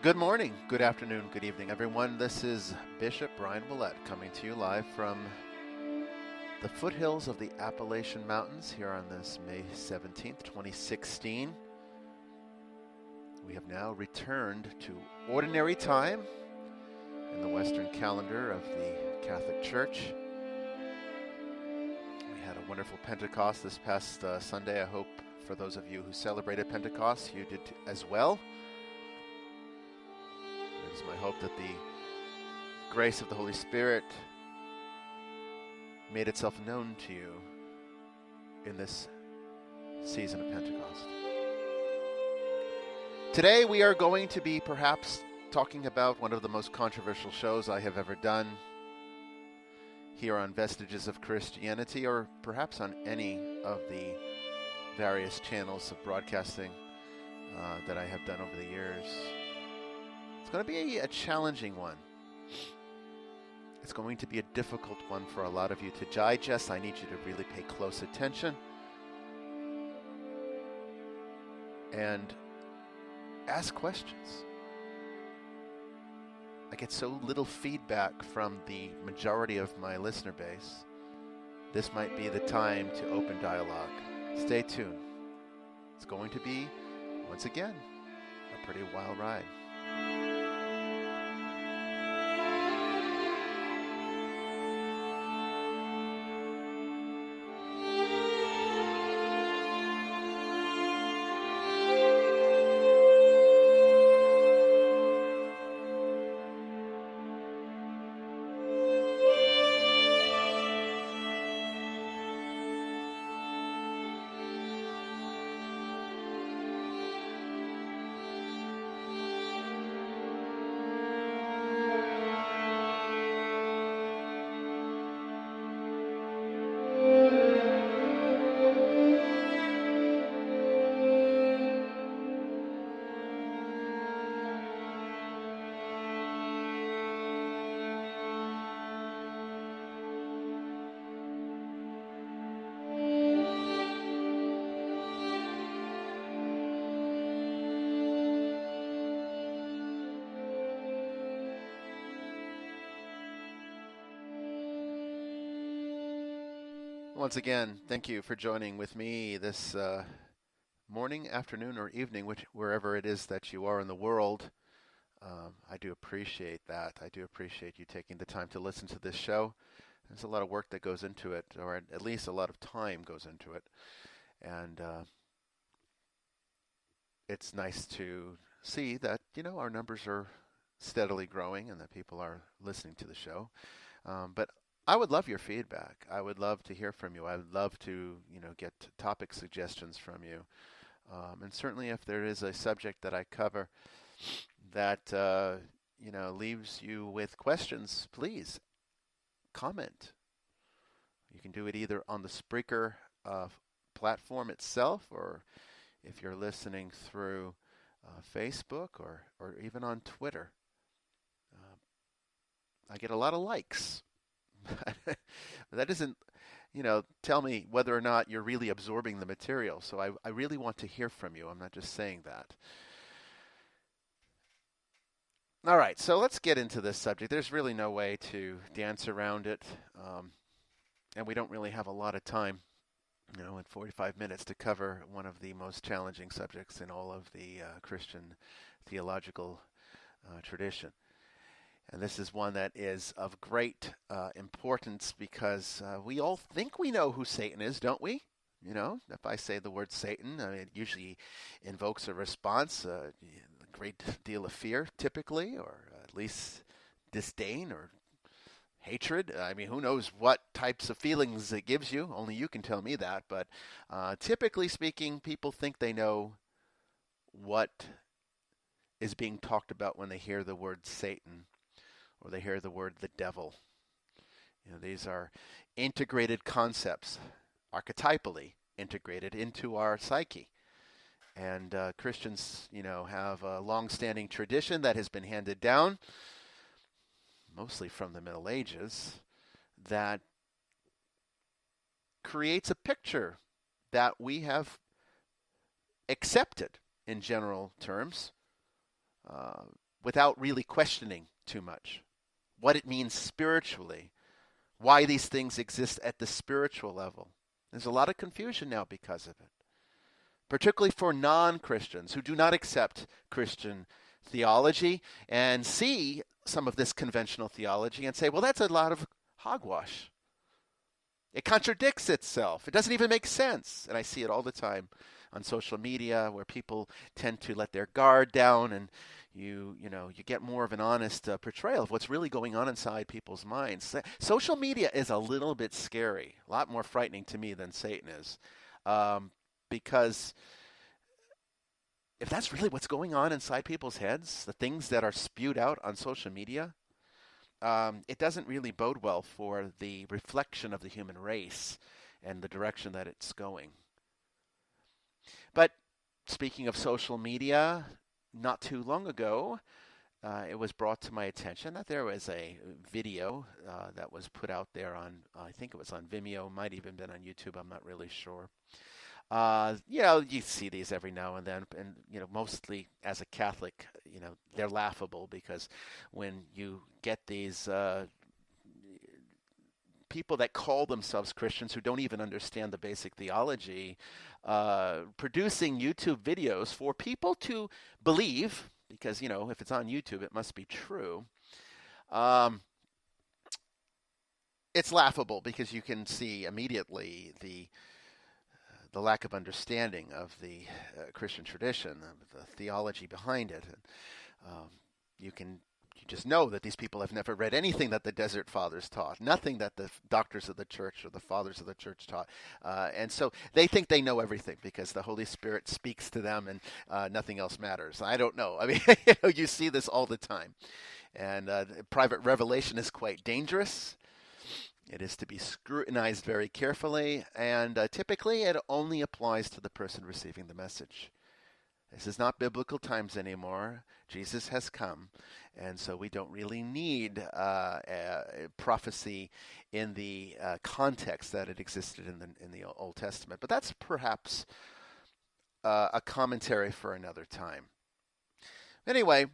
Good morning, good afternoon, good evening, everyone. This is Bishop Bryan coming to you live from the foothills of the Appalachian Mountains here on this May 17th, 2016. We have now returned to ordinary time in the Western calendar of the Catholic Church. We had a wonderful Pentecost this past Sunday. I hope for those of you who celebrated Pentecost, you did as well. It is my hope that the grace of the Holy Spirit made itself known to you in this season of Pentecost. Today we are going to be perhaps talking about one of the most controversial shows I have ever done here on Vestiges of Christianity, or perhaps on any of the various channels of broadcasting that I have done over the years. It's going to be a challenging one. It's going to be a difficult one for a lot of you to digest. I need you to really pay close attention and ask questions. I get so little feedback from the majority of my listener base. This might be the time to open dialogue. Stay tuned. It's going to be, once again, a pretty wild ride. Once again, thank you for joining with me this morning, afternoon, or evening, wherever it is that you are in the world. I do appreciate that. I do appreciate you taking the time to listen to this show. There's a lot of work that goes into it, or at least a lot of time goes into it. And it's nice to see that, our numbers are steadily growing and that people are listening to the show. But I would love your feedback. I would love to hear from you. I would love to, get topic suggestions from you. And certainly if there is a subject that I cover that, leaves you with questions, please comment. You can do it either on the Spreaker platform itself, or if you're listening through Facebook or even on Twitter. I get a lot of likes. That doesn't, tell me whether or not you're really absorbing the material. So I really want to hear from you. I'm not just saying that. All right, so let's get into this subject. There's really no way to dance around it. And we don't really have a lot of time, in 45 minutes to cover one of the most challenging subjects in all of the Christian theological tradition. And this is one that is of great importance because we all think we know who Satan is, don't we? If I say the word Satan, it usually invokes a response, a great deal of fear, typically, or at least disdain or hatred. I mean, who knows what types of feelings it gives you? Only you can tell me that. But typically speaking, people think they know what is being talked about when they hear the word Satan, or they hear the word the devil. These are integrated concepts, archetypally integrated into our psyche. And Christians, have a long-standing tradition that has been handed down, mostly from the Middle Ages, that creates a picture that we have accepted in general terms. without really questioning too much what it means spiritually, why these things exist at the spiritual level. There's a lot of confusion now because of it, particularly for non-Christians who do not accept Christian theology and see some of this conventional theology and say, well, that's a lot of hogwash. It contradicts itself. It doesn't even make sense. And I see it all the time on social media where people tend to let their guard down, and you get more of an honest portrayal of what's really going on inside people's minds. Social media is a little bit scary, a lot more frightening to me than Satan is, because if that's really what's going on inside people's heads, the things that are spewed out on social media, it doesn't really bode well for the reflection of the human race and the direction that it's going. But speaking of social media, not too long ago, it was brought to my attention that there was a video that was put out there on, I think it was on Vimeo, might even been on YouTube, I'm not really sure. You see these every now and then, and mostly as a Catholic, they're laughable because when you get these people that call themselves Christians who don't even understand the basic theology, producing YouTube videos for people to believe, because if it's on YouTube, it must be true. It's laughable because you can see immediately the lack of understanding of the Christian tradition, the theology behind it. You just know that these people have never read anything that the Desert Fathers taught, nothing that the doctors of the church or the fathers of the church taught. And so they think they know everything because the Holy Spirit speaks to them and nothing else matters. I don't know. I mean, you see this all the time. And private revelation is quite dangerous. It is to be scrutinized very carefully, and typically it only applies to the person receiving the message. This is not biblical times anymore. Jesus has come, and so we don't really need prophecy in the context that it existed in the Old Testament. But that's perhaps a commentary for another time. Anyway,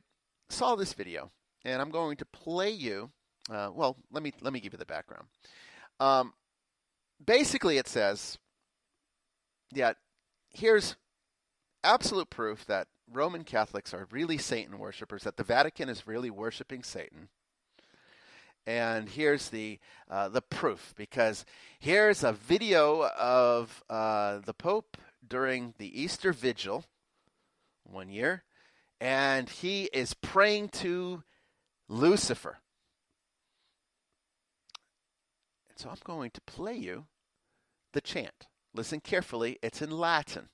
saw this video, and I'm going to play you. Let me give you the background. Basically, it says, here's absolute proof that Roman Catholics are really Satan worshipers, that the Vatican is really worshiping Satan. And here's the proof, because here's a video of the Pope during the Easter Vigil one year, and he is praying to Lucifer. So I'm going to play you the chant. Listen carefully. It's in Latin.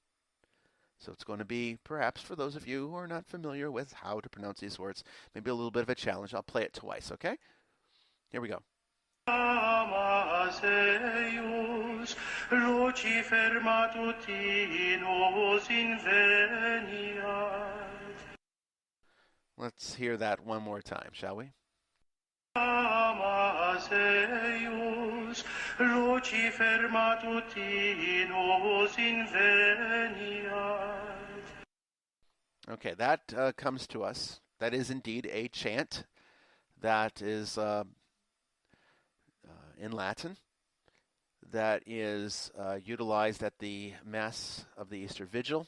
So it's going to be, perhaps for those of you who are not familiar with how to pronounce these words, maybe a little bit of a challenge. I'll play it twice, okay? Here we go. Lucifer matutinus inveniat. Let's hear that one more time, shall we? Lucifer matutinus inveniat. Okay, that comes to us. That is indeed a chant that is in Latin, that is utilized at the Mass of the Easter Vigil,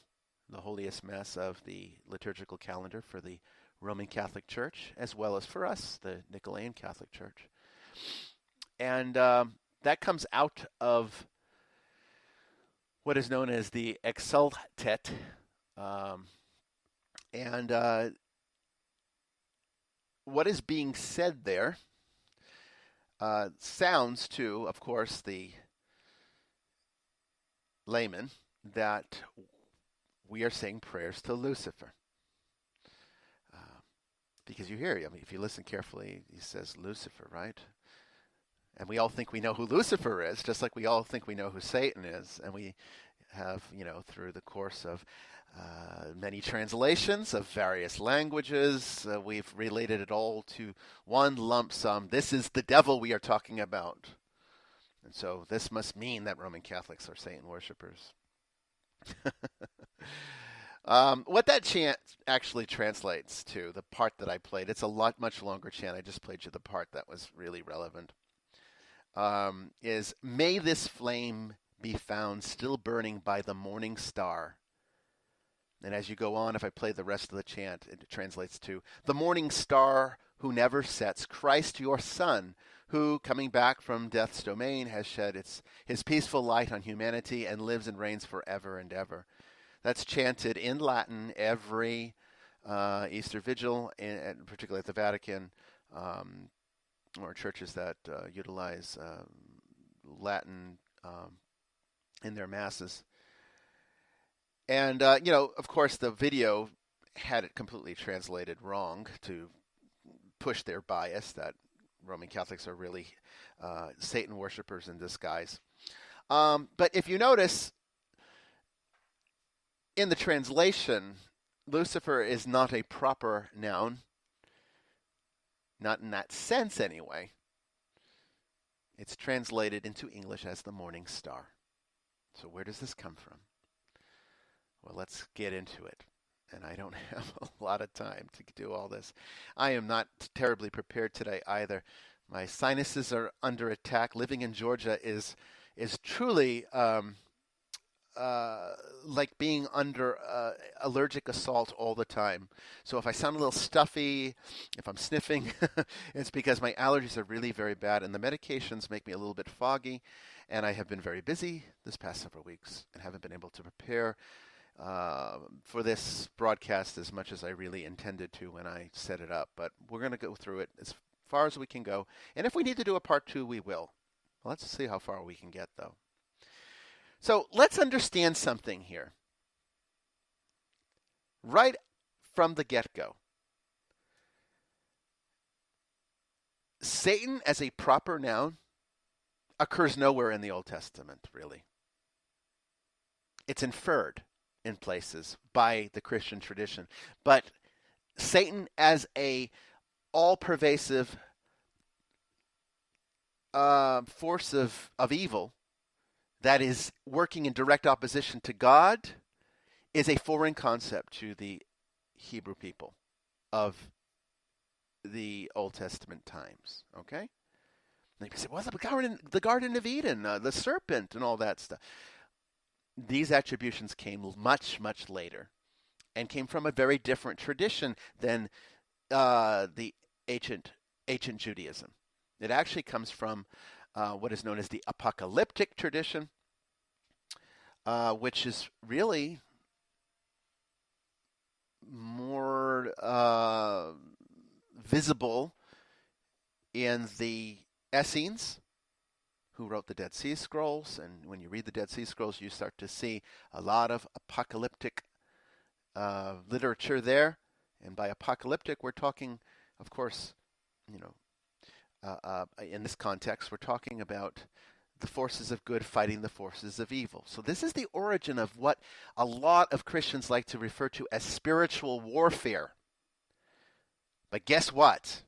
the holiest Mass of the liturgical calendar for the Roman Catholic Church, as well as for us, the Nicholean Catholic Church. And that comes out of what is known as the Exsultet. What is being said there sounds to, of course, the layman that we are saying prayers to Lucifer. Because you hear, if you listen carefully, he says Lucifer, right? And we all think we know who Lucifer is, just like we all think we know who Satan is. And we have, through the course of many translations of various languages, we've related it all to one lump sum. This is the devil we are talking about. And so this must mean that Roman Catholics are Satan worshipers. What that chant actually translates to, the part that I played, it's a much longer chant. I just played you the part that was really relevant. Is may this flame be found still burning by the morning star. And as you go on, if I play the rest of the chant, it translates to the morning star who never sets, Christ your Son, who, coming back from death's domain, has shed his peaceful light on humanity and lives and reigns forever and ever. That's chanted in Latin every Easter Vigil, and particularly at the Vatican, or churches that utilize Latin in their masses. And, of course, the video had it completely translated wrong to push their bias that Roman Catholics are really Satan worshipers in disguise. But if you notice, in the translation, Lucifer is not a proper noun. Not in that sense, anyway. It's translated into English as the morning star. So where does this come from? Well, let's get into it. And I don't have a lot of time to do all this. I am not terribly prepared today either. My sinuses are under attack. Living in Georgia is truly like being under allergic assault all the time. So if I sound a little stuffy, if I'm sniffing, it's because my allergies are really very bad, and the medications make me a little bit foggy. And I have been very busy this past several weeks and haven't been able to prepare for this broadcast as much as I really intended to when I set it up. But we're going to go through it as far as we can go. And if we need to do a part 2, we will. Let's see how far we can get, though. So let's understand something here. Right from the get-go. Satan as a proper noun occurs nowhere in the Old Testament, really. It's inferred in places by the Christian tradition. But Satan as a all-pervasive force of evil that is working in direct opposition to God is a foreign concept to the Hebrew people of the Old Testament times. Okay? And you say, well, the Garden of Eden, the serpent, and all that stuff. These attributions came much, much later and came from a very different tradition than the ancient Judaism. It actually comes from what is known as the apocalyptic tradition, which is really more visible in the Essenes, who wrote the Dead Sea Scrolls. And when you read the Dead Sea Scrolls, you start to see a lot of apocalyptic literature there. And by apocalyptic, we're talking, of course, in this context, we're talking about the forces of good fighting the forces of evil. So this is the origin of what a lot of Christians like to refer to as spiritual warfare. But guess what?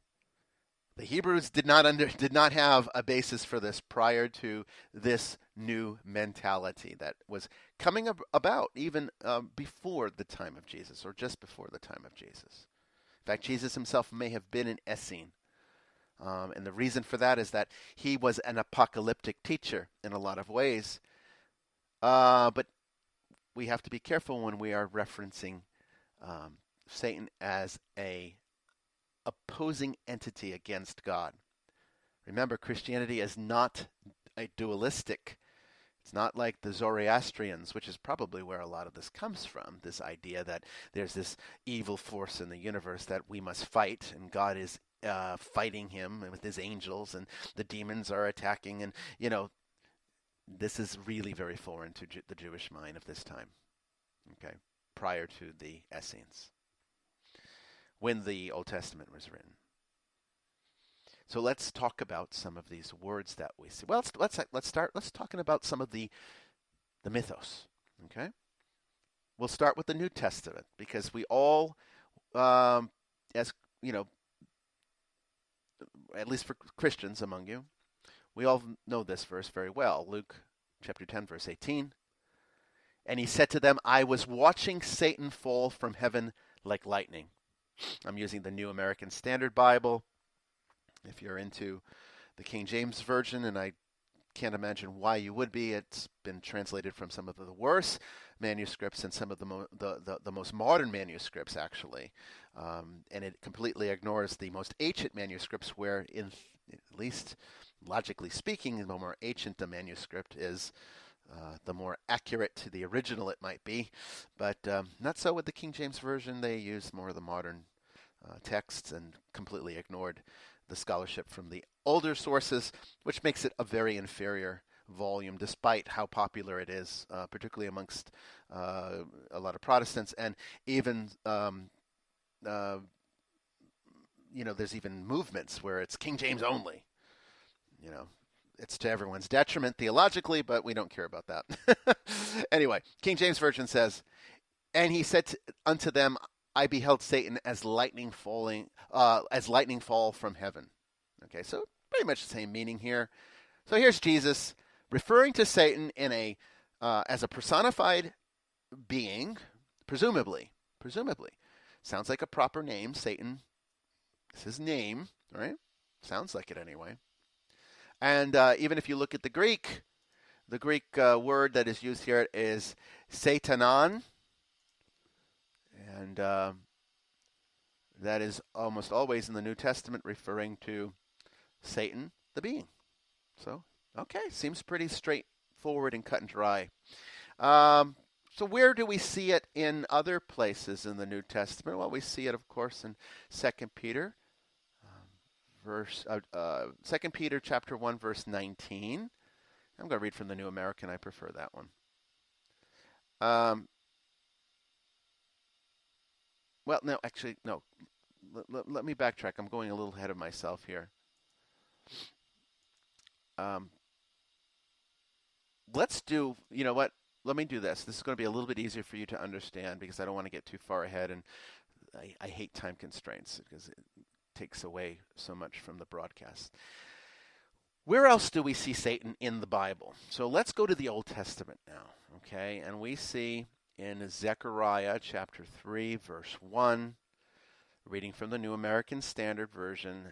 The Hebrews did not have a basis for this prior to this new mentality that was coming about even before the time of Jesus, or just before the time of Jesus. In fact, Jesus himself may have been an Essene. And the reason for that is that he was an apocalyptic teacher in a lot of ways. But we have to be careful when we are referencing Satan as a opposing entity against God. Remember, Christianity is not a dualistic. It's not like the Zoroastrians, which is probably where a lot of this comes from, this idea that there's this evil force in the universe that we must fight, and God is fighting him with his angels, and the demons are attacking. And, this is really very foreign to the Jewish mind of this time, okay, prior to the Essenes, when the Old Testament was written. So let's talk about some of these words that we see. Well, let's start talking about some of the mythos. Okay, we'll start with the New Testament, because we all, as at least for Christians among you, we all know this verse very well. Luke chapter 10, verse 18. And he said to them, I was watching Satan fall from heaven like lightning. I'm using the New American Standard Bible. If you're into the King James Version, and I can't imagine why you would be, it's been translated from some of the worst manuscripts and some of the most modern manuscripts, actually. And it completely ignores the most ancient manuscripts where, at least logically speaking, the more ancient the manuscript is, the more accurate to the original it might be. But not so with the King James Version. They use more of the modern texts and completely ignored the scholarship from the older sources, which makes it a very inferior volume, despite how popular it is, particularly amongst a lot of Protestants, and even there's even movements where it's King James only. It's to everyone's detriment theologically, but we don't care about that. Anyway, King James Version says, and he said unto them, I beheld Satan as lightning fall from heaven. Okay, so pretty much the same meaning here. So here's Jesus referring to Satan as a personified being, presumably. Sounds like a proper name. Satan is his name, right? Sounds like it anyway. And even if you look at the Greek word that is used here is satanon. And that is almost always in the New Testament referring to Satan, the being. So, okay, seems pretty straightforward and cut and dry. So where do we see it in other places in the New Testament? Well, we see it, of course, in 2 Peter. 2 Peter chapter 1, verse 19. I'm going to read from the New American. I prefer that one. Well, no, actually, no. Let me backtrack. I'm going a little ahead of myself here. Let's do, you know what? Let me do this. This is going to be a little bit easier for you to understand because I don't want to get too far ahead, and I hate time constraints because it takes away so much from the broadcast. Where else do we see Satan in the Bible? So let's go to the Old Testament now, okay? And we see in Zechariah chapter 3, verse 1, reading from the New American Standard Version,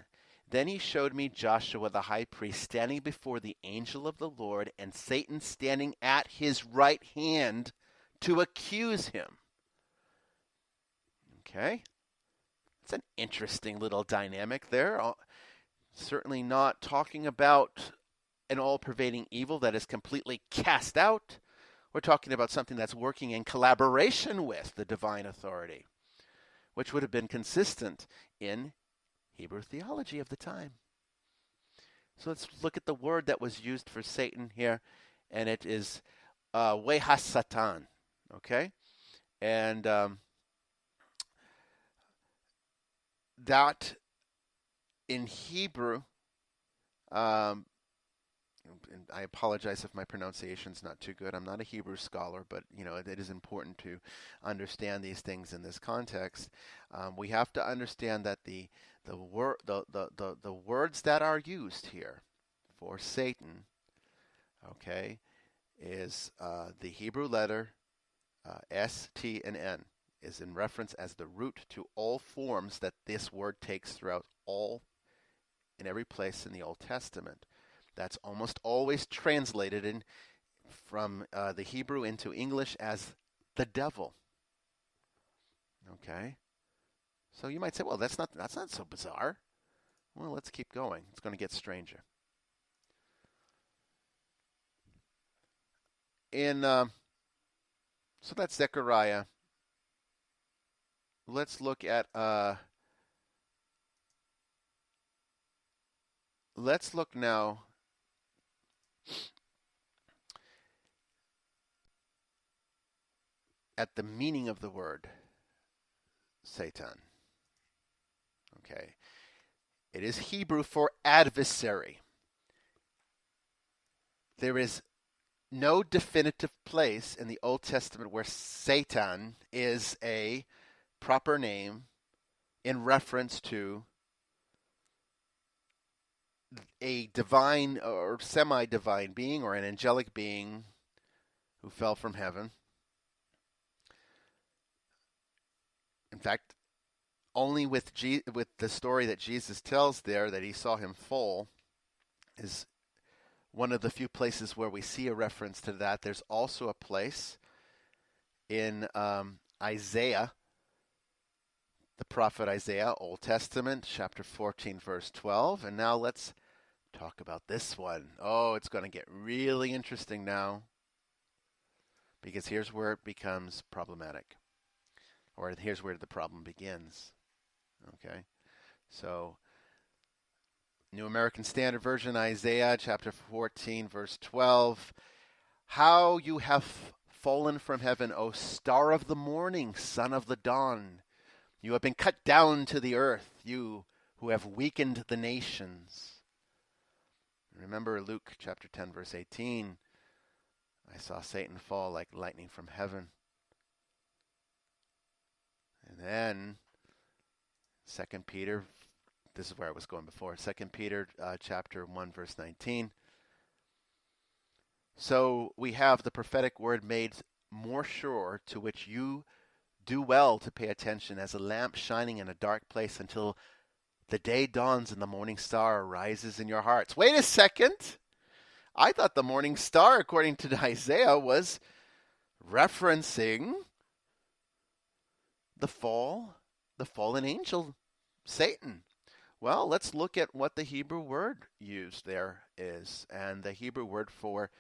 then he showed me Joshua the high priest standing before the angel of the Lord, and Satan standing at his right hand to accuse him. Okay? It's an interesting little dynamic there. Certainly not talking about an all-pervading evil that is completely cast out. We're talking about something that's working in collaboration with the divine authority, which would have been consistent in Hebrew theology of the time. So let's look at the word that was used for Satan here, and it is Wehasatan, okay? And that in Hebrew, and I apologize if my pronunciation's not too good. I'm not a Hebrew scholar, but it is important to understand these things in this context. We have to understand that the words that are used here for Satan, okay, is the Hebrew letter S, T, and N is in reference as the root to all forms that this word takes throughout all in every place in the Old Testament. That's almost always translated from the Hebrew into English as the devil. Okay? So you might say, well, that's not so bizarre. Well, let's keep going. It's going to get stranger. So that's Zechariah. Let's look at let's look now at the meaning of the word Satan. Okay. It is Hebrew for adversary. There is no definitive place in the Old Testament where Satan is a proper name in reference to a divine or semi-divine being or an angelic being who fell from heaven. In fact, only with with the story that Jesus tells there that he saw him fall is one of the few places where we see a reference to that. There's also a place in Isaiah, the prophet Isaiah, Old Testament, chapter 14, verse 12. And now let's talk about this one. Oh, it's going to get really interesting now, because here's where it becomes problematic, or here's where the problem begins. Okay, so New American Standard Version, Isaiah chapter 14, verse 12. How you have fallen from heaven, O star of the morning, son of the dawn. You have been cut down to the earth, you who have weakened the nations. Remember Luke chapter 10, verse 18. I saw Satan fall like lightning from heaven. And then 2 Peter, this is where I was going before, 2 Peter chapter 1, verse 19. So we have the prophetic word made more sure, to which you do well to pay attention, as a lamp shining in a dark place until the day dawns and the morning star arises in your hearts. Wait a second. I thought the morning star, according to Isaiah, was referencing the fallen angel, Satan. Well, let's look at what the Hebrew word used there is. And the Hebrew word for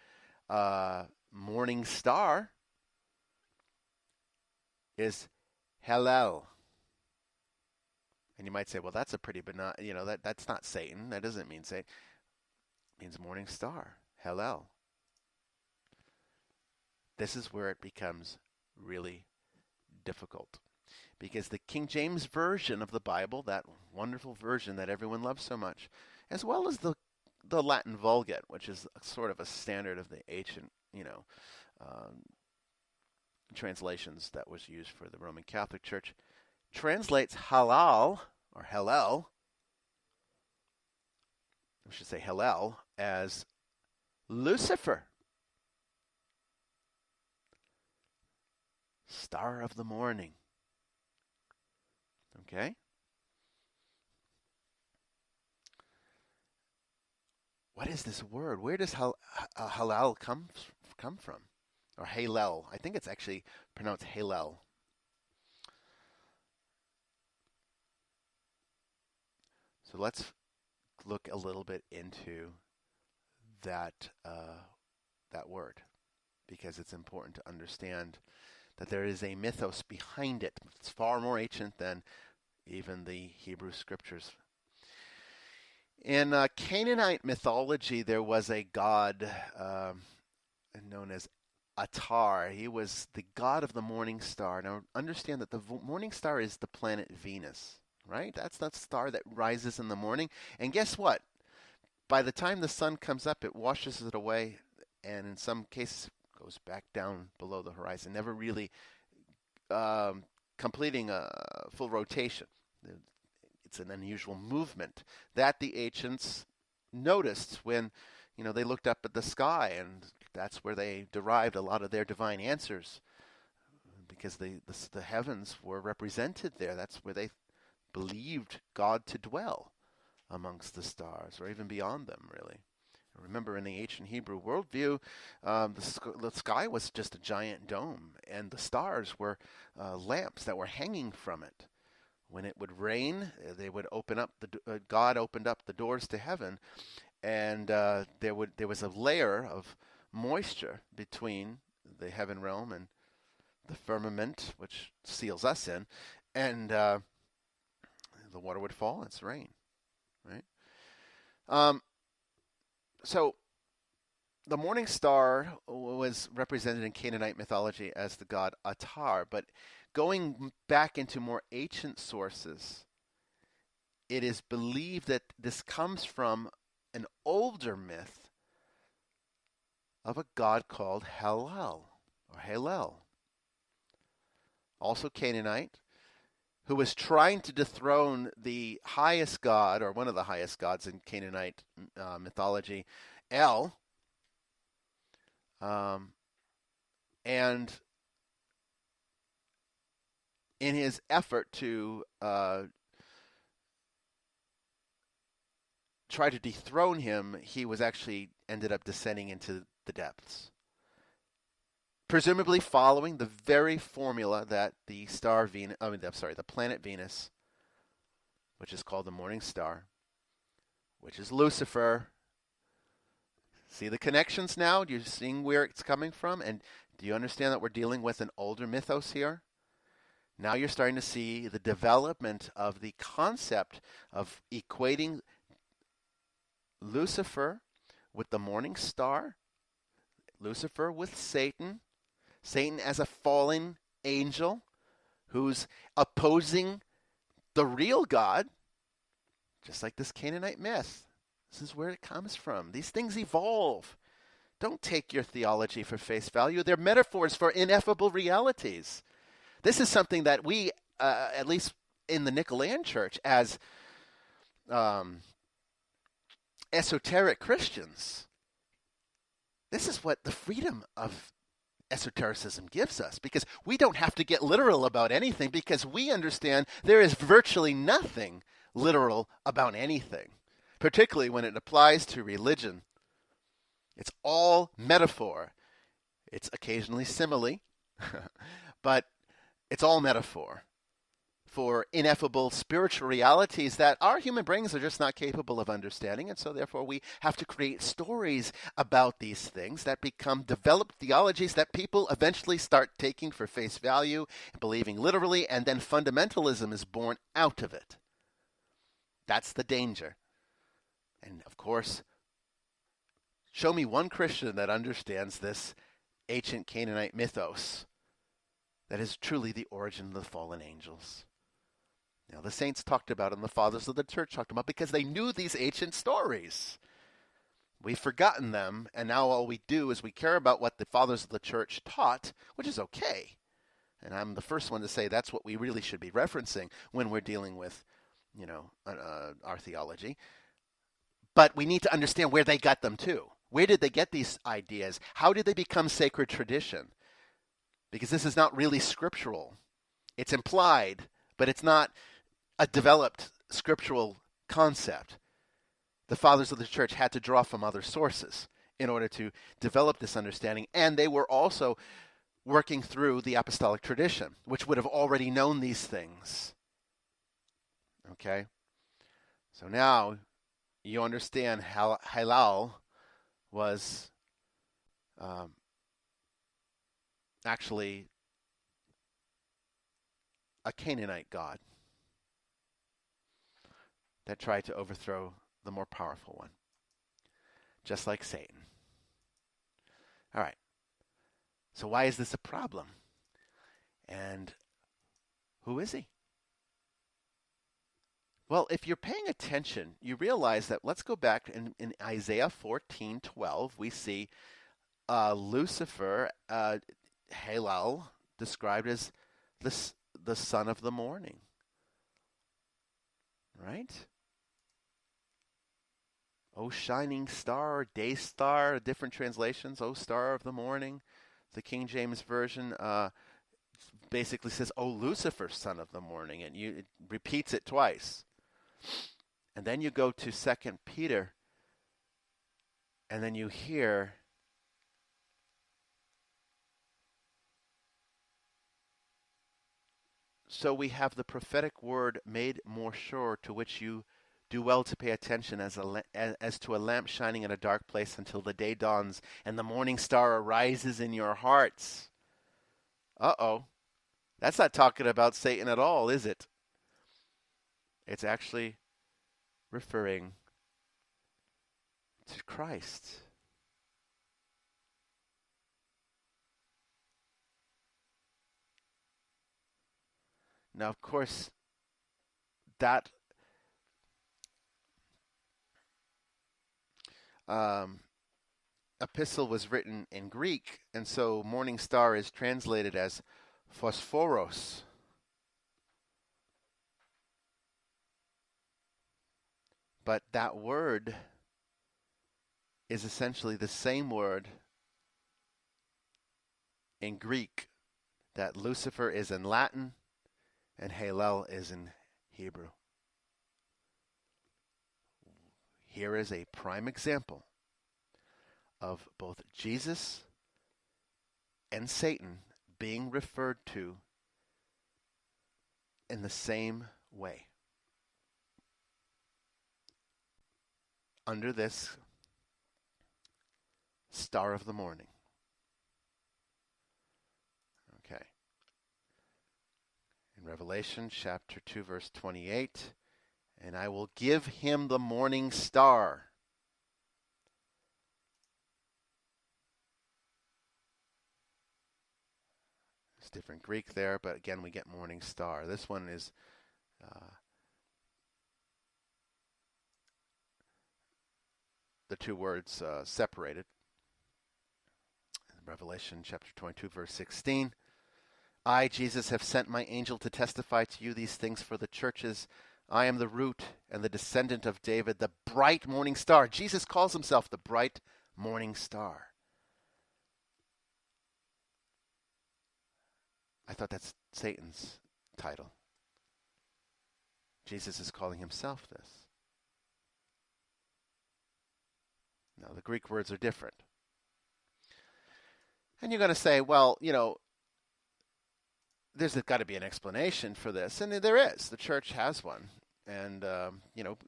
morning star is Hallel. And you might say, well, that's a pretty benign, that's not Satan. That doesn't mean Satan. It means morning star, Hallel. This is where it becomes really difficult, because the King James Version of the Bible, that wonderful version that everyone loves so much, as well as the Latin Vulgate, which is sort of a standard of the ancient, translations that was used for the Roman Catholic Church, translates halal, or Hallel, I should say Hallel, as Lucifer, star of the morning. Okay? What is this word? Where does halal come from? Or Hallel. I think it's actually pronounced Hallel. So let's look a little bit into that word, because it's important to understand that there is a mythos behind it. It's far more ancient than even the Hebrew scriptures. In Canaanite mythology, there was a god known as Atar. He was the god of the morning star. Now, understand that the morning star is the planet Venus, right? That's that star that rises in the morning. And guess what? By the time the sun comes up, it washes it away, and in some cases goes back down below the horizon, never really completing a full rotation. It's an unusual movement that the ancients noticed when, they looked up at the sky, and that's where they derived a lot of their divine answers, because the heavens were represented there. That's where they believed God to dwell, amongst the stars, or even beyond them, really. Remember, in the ancient Hebrew worldview, the sky was just a giant dome, and the stars were lamps that were hanging from it. When it would rain, they would open up God opened up the doors to heaven, and there was a layer of moisture between the heaven realm and the firmament, which seals us in, and the water would fall. It's rain, right? So the morning star was represented in Canaanite mythology as the god Atar, but going back into more ancient sources, it is believed that this comes from an older myth of a god called Hallel, or Hallel, also Canaanite, who was trying to dethrone the highest god, or one of the highest gods in Canaanite mythology, El. And in his effort to try to dethrone him, he was actually ended up descending into the depths, presumably following the very formula that the the planet Venus, which is called the morning star, which is Lucifer. See the connections now? You're seeing where it's coming from? And do you understand that we're dealing with an older mythos here? Now you're starting to see the development of the concept of equating Lucifer with the morning star, Lucifer with Satan, Satan as a fallen angel who's opposing the real God, just like this Canaanite myth. This is where it comes from. These things evolve. Don't take your theology for face value. They're metaphors for ineffable realities. This is something that we, at least in the Nicholean church, as esoteric Christians, this is what the freedom of esotericism gives us, because we don't have to get literal about anything, because we understand there is virtually nothing literal about anything, particularly when it applies to religion. It's all metaphor. It's occasionally simile, but it's all metaphor for ineffable spiritual realities that our human brains are just not capable of understanding. And so therefore we have to create stories about these things that become developed theologies that people eventually start taking for face value and believing literally, and then fundamentalism is born out of it. That's the danger. And of course, show me one Christian that understands this ancient Canaanite mythos that is truly the origin of the fallen angels. Now, the saints talked about it, and the fathers of the church talked about it, because they knew these ancient stories. We've forgotten them, and now all we do is we care about what the fathers of the church taught, which is okay. And I'm the first one to say that's what we really should be referencing when we're dealing with, our theology. But we need to understand where they got them too. Where did they get these ideas? How did they become sacred tradition? Because this is not really scriptural. It's implied, but it's not a developed scriptural concept. The fathers of the church had to draw from other sources in order to develop this understanding, and they were also working through the apostolic tradition, which would have already known these things. Okay? So now you understand how Halal was actually a Canaanite god that tried to overthrow the more powerful one, just like Satan. All right. So why is this a problem? And who is he? Well, if you're paying attention, you realize that, let's go back in Isaiah 14:12, we see Lucifer, Halal, described as the son of the morning. Right? O shining star, day star, different translations, O star of the morning. The King James Version basically says, O Lucifer, son of the morning, and it repeats it twice. And then you go to 2 Peter, and then you hear so we have the prophetic word made more sure, to which you do well to pay attention as to a lamp shining in a dark place until the day dawns and the morning star arises in your hearts. Uh-oh. That's not talking about Satan at all, is it? It's actually referring to Christ. Now, of course, that epistle was written in Greek, and so morning star is translated as phosphoros. But that word is essentially the same word in Greek that Lucifer is in Latin, and Hallel is in Hebrew. Here is a prime example of both Jesus and Satan being referred to in the same way. Under this star of the morning. Okay. In Revelation chapter 2, verse 28, and I will give him the morning star. It's different Greek there, but again, we get morning star. This one is the two words separated. Revelation chapter 22, verse 16. I, Jesus, have sent my angel to testify to you these things for the churches. I am the root and the descendant of David, the bright morning star. Jesus calls himself the bright morning star. I thought that's Satan's title. Jesus is calling himself this. Now, the Greek words are different. And you're going to say, well, there's got to be an explanation for this. And there is. The church has one. And,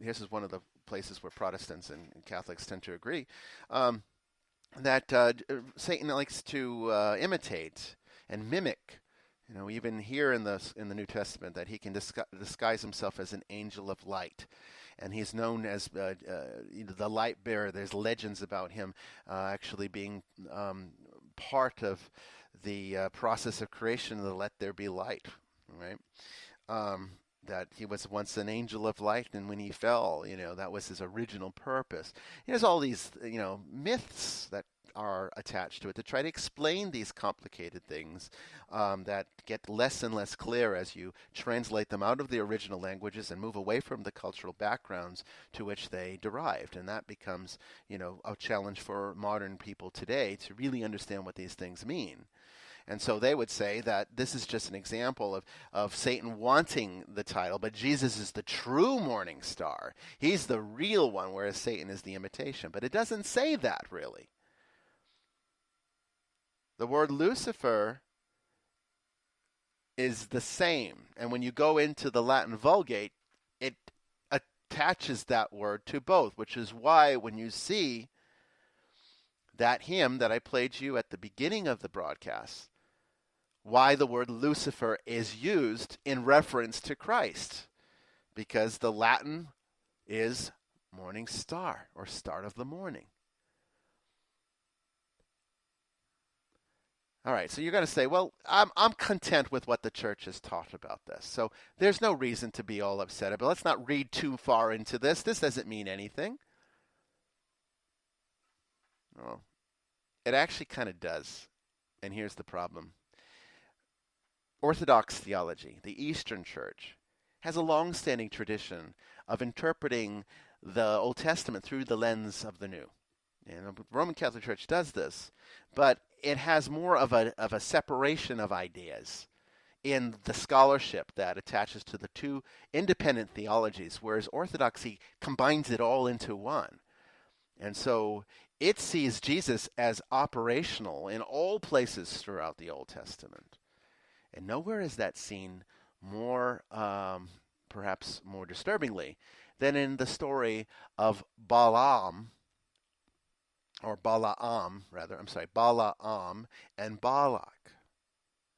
this is one of the places where Protestants and Catholics tend to agree, that Satan likes to imitate and mimic. Even here in the New Testament, that he can disguise himself as an angel of light. And he's known as the light bearer. There's legends about him actually being part of the process of creation, the let there be light, right? That he was once an angel of light, and when he fell, that was his original purpose. There's all these, myths that are attached to it to try to explain these complicated things that get less and less clear as you translate them out of the original languages and move away from the cultural backgrounds to which they derived. And that becomes, a challenge for modern people today to really understand what these things mean. And so they would say that this is just an example of Satan wanting the title, but Jesus is the true morning star. He's the real one, whereas Satan is the imitation. But it doesn't say that, really. The word Lucifer is the same. And when you go into the Latin Vulgate, it attaches that word to both, which is why when you see that hymn that I played you at the beginning of the broadcast, why the word Lucifer is used in reference to Christ. Because the Latin is morning star, or start of the morning. All right, so you're going to say, well, I'm content with what the church has taught about this. So there's no reason to be all upset about it. Let's not read too far into this. This doesn't mean anything. Well, it actually kind of does. And here's the problem. Orthodox theology, the Eastern Church, has a long-standing tradition of interpreting the Old Testament through the lens of the New. And the Roman Catholic Church does this, but it has more of a separation of ideas in the scholarship that attaches to the two independent theologies, whereas Orthodoxy combines it all into one. And so it sees Jesus as operational in all places throughout the Old Testament. And nowhere is that seen more, perhaps more disturbingly, than in the story of Balaam and Balak.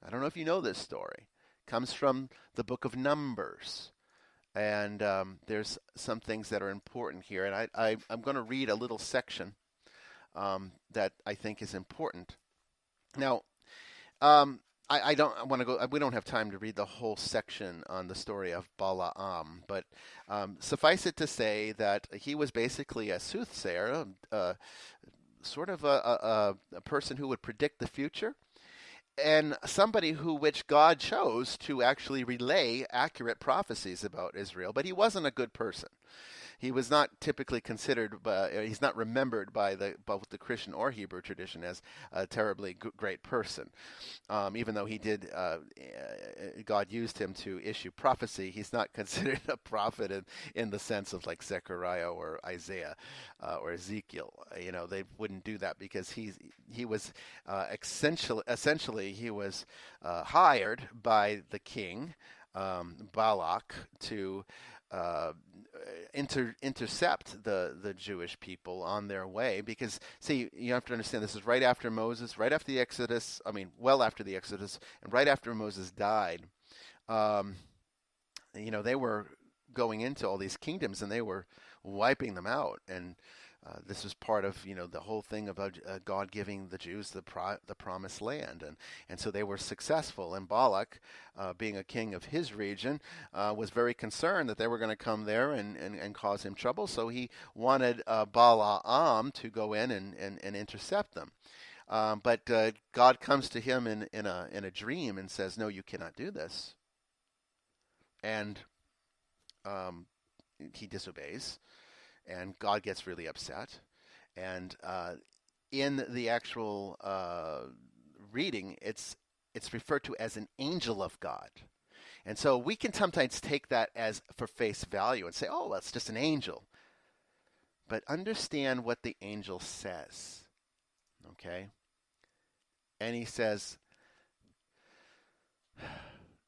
I don't know if you know this story. It comes from the book of Numbers. And there's some things that are important here. And I'm going to read a little section that I think is important. Now, I don't want to go. We don't have time to read the whole section on the story of Balaam, but suffice it to say that he was basically a soothsayer, sort of a person who would predict the future, and somebody which God chose to actually relay accurate prophecies about Israel. But he wasn't a good person. he was not typically considered, he's not remembered by both the Christian or Hebrew tradition as a terribly great person. Even though he did, God used him to issue prophecy, he's not considered a prophet in the sense of like Zechariah or Isaiah or Ezekiel. They wouldn't do that because he was essentially he was hired by the king, Balak, to intercept the Jewish people on their way. Because, see, you have to understand, this is right after Moses, right after the Exodus, well after the Exodus, and right after Moses died. They were going into all these kingdoms, and they were wiping them out. And this was part of, the whole thing about God giving the Jews the promised land. And so they were successful. And Balak, being a king of his region, was very concerned that they were going to come there and cause him trouble. So he wanted Balaam to go in and intercept them. But God comes to him in a dream and says, no, you cannot do this. And he disobeys. And God gets really upset. And in the actual reading, it's referred to as an angel of God. And so we can sometimes take that as for face value and say, oh, that's just an angel. But understand what the angel says. Okay? And he says,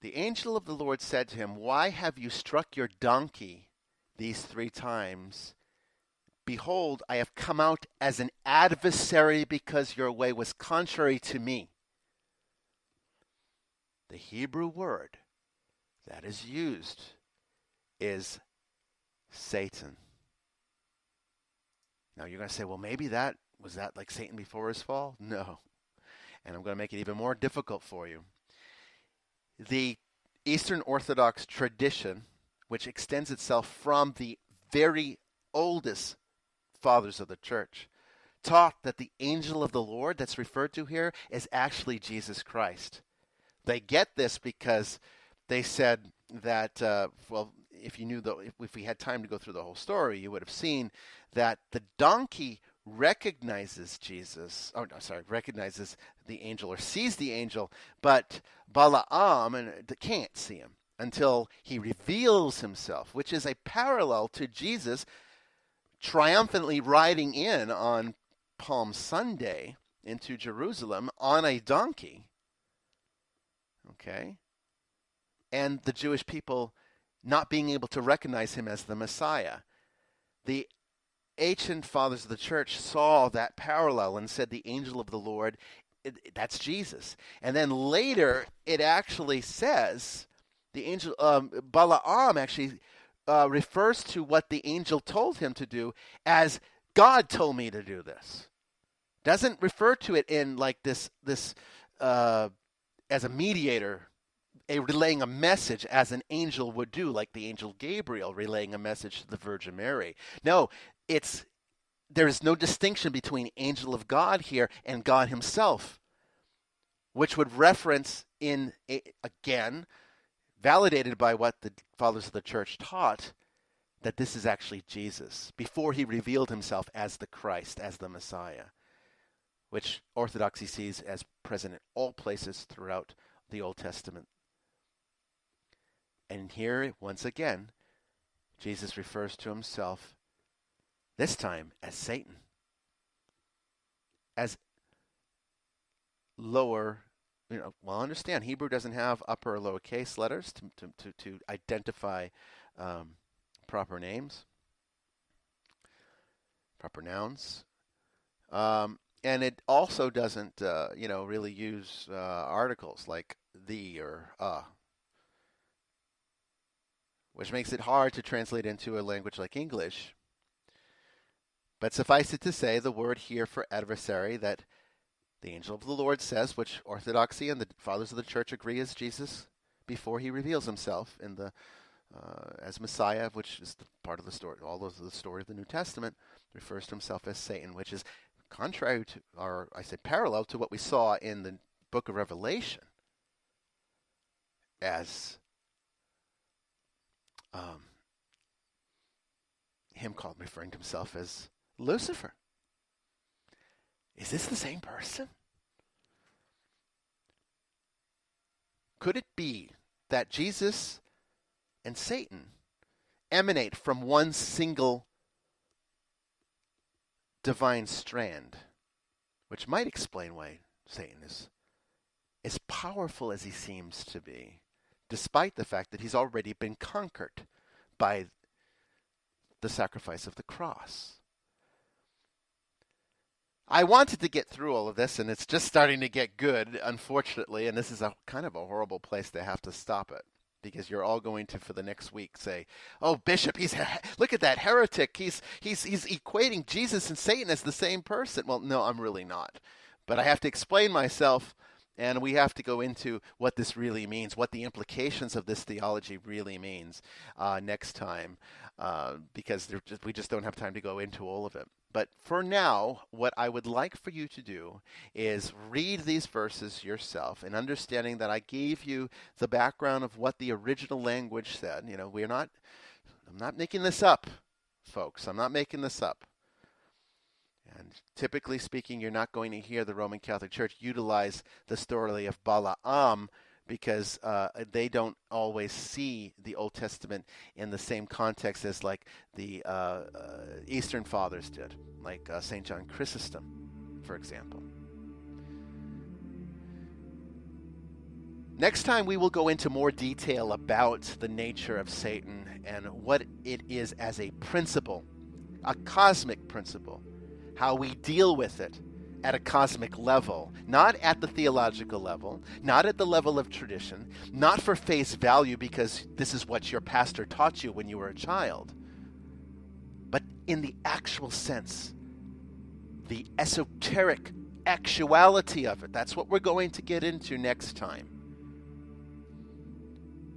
the angel of the Lord said to him, why have you struck your donkey these 3 times? Behold, I have come out as an adversary because your way was contrary to me. The Hebrew word that is used is Satan. Now you're going to say, well, maybe was that like Satan before his fall? No. And I'm going to make it even more difficult for you. The Eastern Orthodox tradition, which extends itself from the very oldest fathers of the church, taught that the angel of the Lord that's referred to here is actually Jesus Christ. They get this because they said that, if you knew if we had time to go through the whole story, you would have seen that the donkey recognizes recognizes the angel or sees the angel, but Balaam can't see him until he reveals himself, which is a parallel to Jesus triumphantly riding in on Palm Sunday into Jerusalem on a donkey. Okay? And the Jewish people not being able to recognize him as the Messiah. The ancient fathers of the church saw that parallel and said the angel of the Lord, that's Jesus. And then later it actually says the angel Balaam actually refers to what the angel told him to do as God told me to do this. Doesn't refer to it in like this as a mediator, relaying a message as an angel would do, like the angel Gabriel relaying a message to the Virgin Mary. No, there is no distinction between angel of God here and God himself, which would reference again, validated by what the fathers of the church taught, that this is actually Jesus, before he revealed himself as the Christ, as the Messiah, which Orthodoxy sees as present in all places throughout the Old Testament. And here, once again, Jesus refers to himself, this time as Satan, as lower. Understand, Hebrew doesn't have upper or lowercase letters to identify proper names, proper nouns. And it also doesn't, really use articles like the or which makes it hard to translate into a language like English. But suffice it to say, the word here for adversary that the angel of the Lord says, which Orthodoxy and the fathers of the church agree is Jesus before he reveals himself in as Messiah, which is part of the story, all of the story of the New Testament, refers to himself as Satan, which is contrary to, or I say parallel to what we saw in the book of Revelation as him referring to himself as Lucifer. Is this the same person? Could it be that Jesus and Satan emanate from one single divine strand, which might explain why Satan is as powerful as he seems to be, despite the fact that he's already been conquered by the sacrifice of the cross? I wanted to get through all of this, and it's just starting to get good, unfortunately, and this is a kind of a horrible place to have to stop it, because you're all going to, for the next week, say, "Oh, Bishop, look at that heretic. He's equating Jesus and Satan as the same person." Well, no, I'm really not. But I have to explain myself, and we have to go into what this really means, what the implications of this theology really means next time, because we just don't have time to go into all of it. But for now, what I would like for you to do is read these verses yourself, and understanding that I gave you the background of what the original language said. You know, I'm not making this up, folks. I'm not making this up. And typically speaking, you're not going to hear the Roman Catholic Church utilize the story of Balaam, because they don't always see the Old Testament in the same context as like the Eastern Fathers did, like St. John Chrysostom, for example. Next time we will go into more detail about the nature of Satan and what it is as a principle, a cosmic principle, how we deal with it at a cosmic level, not at the theological level, not at the level of tradition, not for face value because this is what your pastor taught you when you were a child, but in the actual sense, the esoteric actuality of it. That's what we're going to get into next time.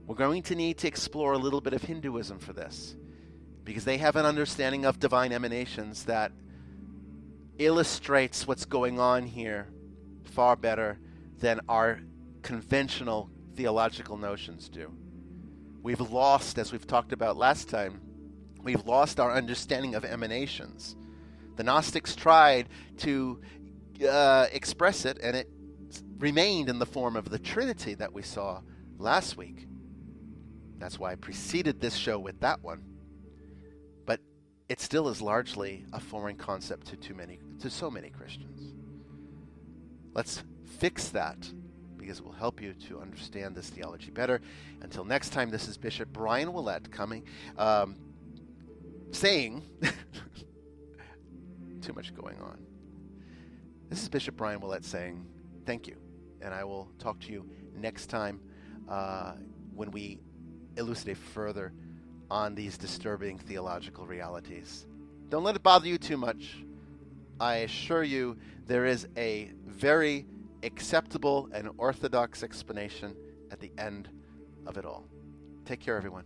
We're going to need to explore a little bit of Hinduism for this, because they have an understanding of divine emanations that illustrates what's going on here far better than our conventional theological notions do. We've lost, as we've talked about last time, we've lost our understanding of emanations. The Gnostics tried to express it, and it remained in the form of the Trinity that we saw last week. That's why I preceded this show with that one. But it still is largely a foreign concept to so many Christians. Let's fix that, because it will help you to understand this theology better. Until next time, this is Bishop Bryan Willett saying too much going on. This is Bishop Bryan Willett saying thank you, and I will talk to you next time when we elucidate further on these disturbing theological realities. Don't let it bother you too much. I assure you there is a very acceptable and orthodox explanation at the end of it all. Take care, everyone.